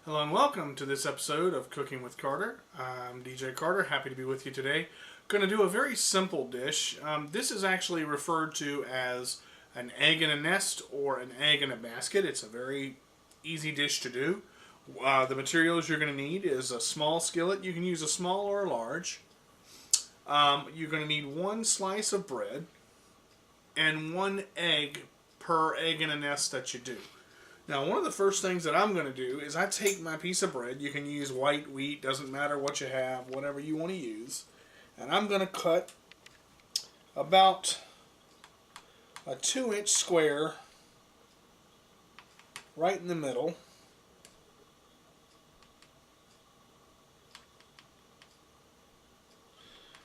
Hello and welcome to this episode of Cooking with Carter. I'm DJ Carter, happy to be with you today. Going to do a very simple dish. This is actually referred to as an egg in a nest or an egg in a basket. It's a very easy dish to do. The materials you're going to need is a small skillet. You can use a small or a large. You're going to need one slice of bread and one egg per egg in a nest that you do. Now, one of the first things that I'm going to do is I take my piece of bread. You can use white, wheat, doesn't matter what you have, whatever you want to use. And I'm going to cut about a 2-inch square right in the middle.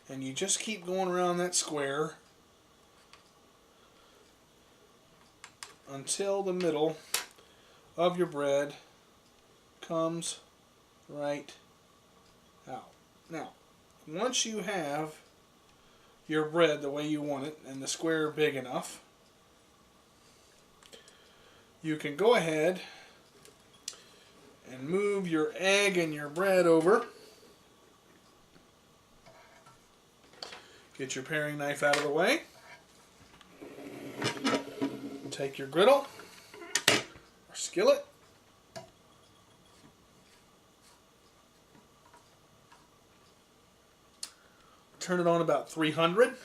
And you just keep going around that square until the middle of your bread comes right out. Now, once you have your bread the way you want it and the square big enough, you can go ahead and move your egg and your bread over. Get your paring knife out of the way. Take your griddle or skillet. Turn it on about 300.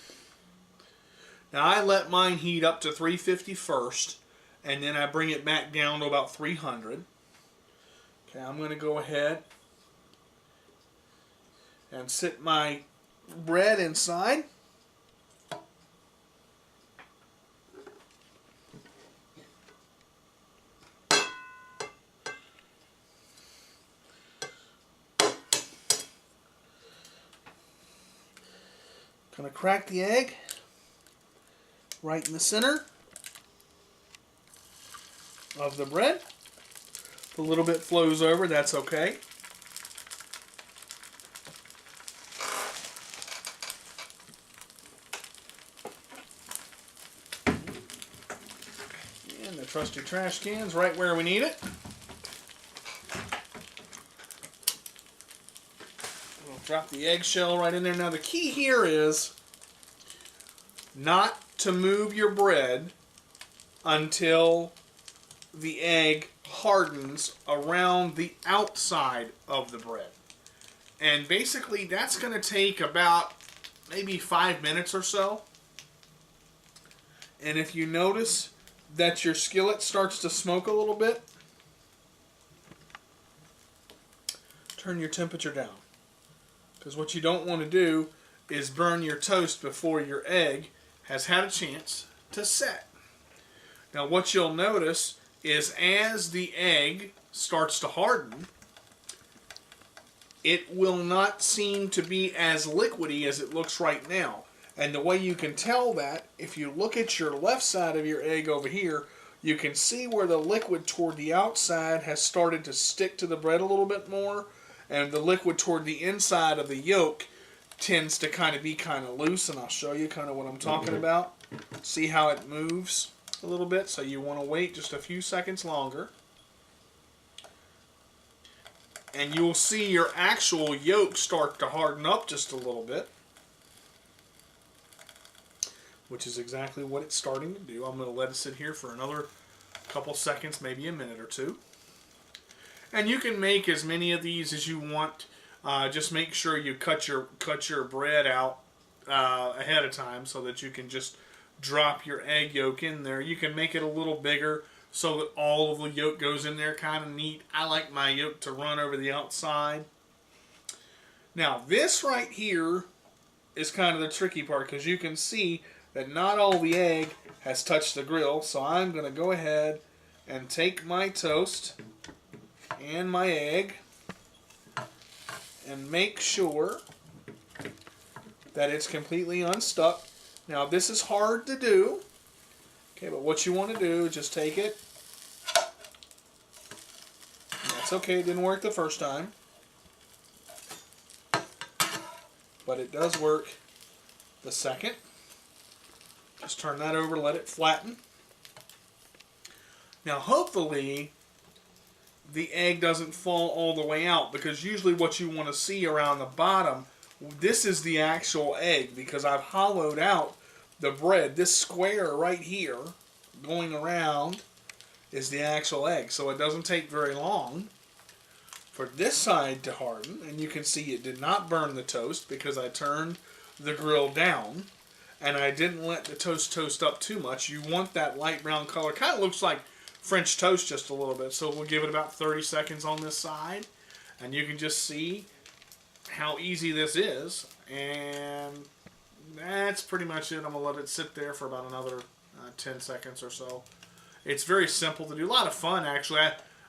Now I let mine heat up to 350 first, and then I bring it back down to about 300. Okay, I'm going to go ahead and sit my bread inside. Going to crack the egg right in the center of the bread. If a little bit flows over, that's okay. And the trusty trash can's right where we need it. Drop the eggshell right in there. Now the key here is not to move your bread until the egg hardens around the outside of the bread. And basically that's going to take about maybe 5 minutes or so. And if you notice that your skillet starts to smoke a little bit, turn your temperature down. Because what you don't want to do is burn your toast before your egg has had a chance to set. Now what you'll notice is as the egg starts to harden, it will not seem to be as liquidy as it looks right now. And the way you can tell that, if you look at your left side of your egg over here, you can see where the liquid toward the outside has started to stick to the bread a little bit more. And the liquid toward the inside of the yolk tends to kind of loose, and I'll show you kind of what I'm talking about. See how it moves a little bit, so you want to wait just a few seconds longer. And you'll see your actual yolk start to harden up just a little bit, which is exactly what it's starting to do. I'm going to let it sit here for another couple seconds, maybe a minute or two. And you can make as many of these as you want. Just make sure you cut your bread out ahead of time so that you can just drop your egg yolk in there. You can make it a little bigger so that all of the yolk goes in there kind of neat. I like my yolk to run over the outside. Now this right here is kind of the tricky part because you can see that not all the egg has touched the grill. So I'm going to go ahead and take my toast and my egg and make sure that it's completely unstuck. Now this is hard to do, okay, but what you want to do is just take it. That's okay, it didn't work the first time, but it does work the second. Just turn that over, let it flatten. Now hopefully the egg doesn't fall all the way out, because usually what you want to see around the bottom, this is the actual egg, because I've hollowed out the bread. This square right here going around is the actual egg, so it doesn't take very long for this side to harden. And you can see it did not burn the toast because I turned the grill down and I didn't let the toast up too much. You want that light brown color. Kind of looks like French toast just a little bit. So we'll give it about 30 seconds on this side, and you can just see how easy this is. And that's pretty much it. I'm going to let it sit there for about another 10 seconds or so. It's very simple to do. A lot of fun, actually.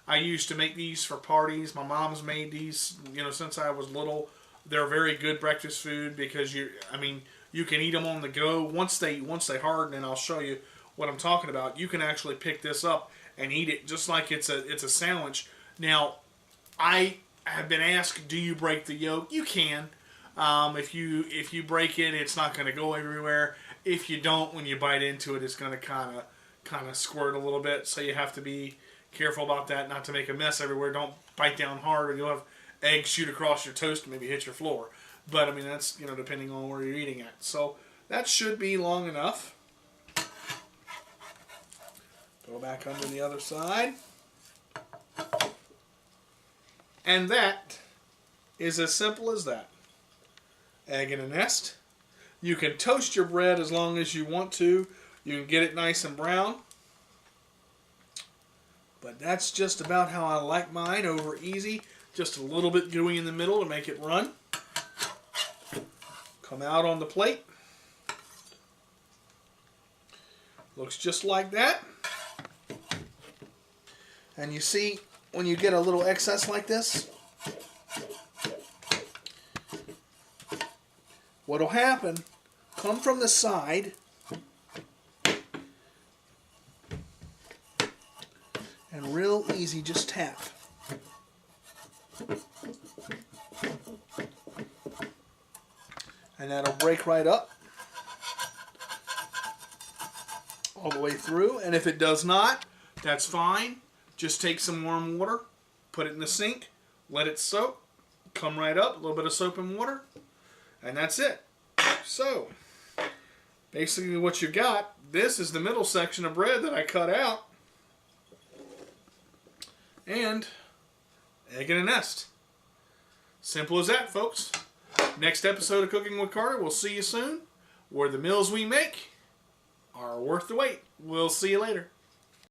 I used to make these for parties. My mom's made these, since I was little. They're very good breakfast food because you can eat them on the go. Once they harden, and I'll show you what I'm talking about, you can actually pick this up and eat it just like it's a sandwich. Now, I have been asked, do you break the yolk? You can. If you break it, it's not going to go everywhere. If you don't, when you bite into it, it's going to kind of squirt a little bit. So you have to be careful about that, not to make a mess everywhere. Don't bite down hard, or you'll have eggs shoot across your toast and maybe hit your floor. But that's depending on where you're eating at. So that should be long enough. Go back under the other side. And that is as simple as that. Egg in a nest. You can toast your bread as long as you want to. You can get it nice and brown. But that's just about how I like mine, over easy. Just a little bit gooey in the middle to make it run. Come out on the plate. Looks just like that. And you see, when you get a little excess like this, what'll happen, come from the side and real easy, just tap. And that'll break right up all the way through. And if it does not, that's fine. Just take some warm water, put it in the sink, let it soak, come right up, a little bit of soap and water, and that's it. So, basically what you got, this is the middle section of bread that I cut out, and egg in a nest. Simple as that, folks. Next episode of Cooking with Carter, we'll see you soon, where the meals we make are worth the wait. We'll see you later.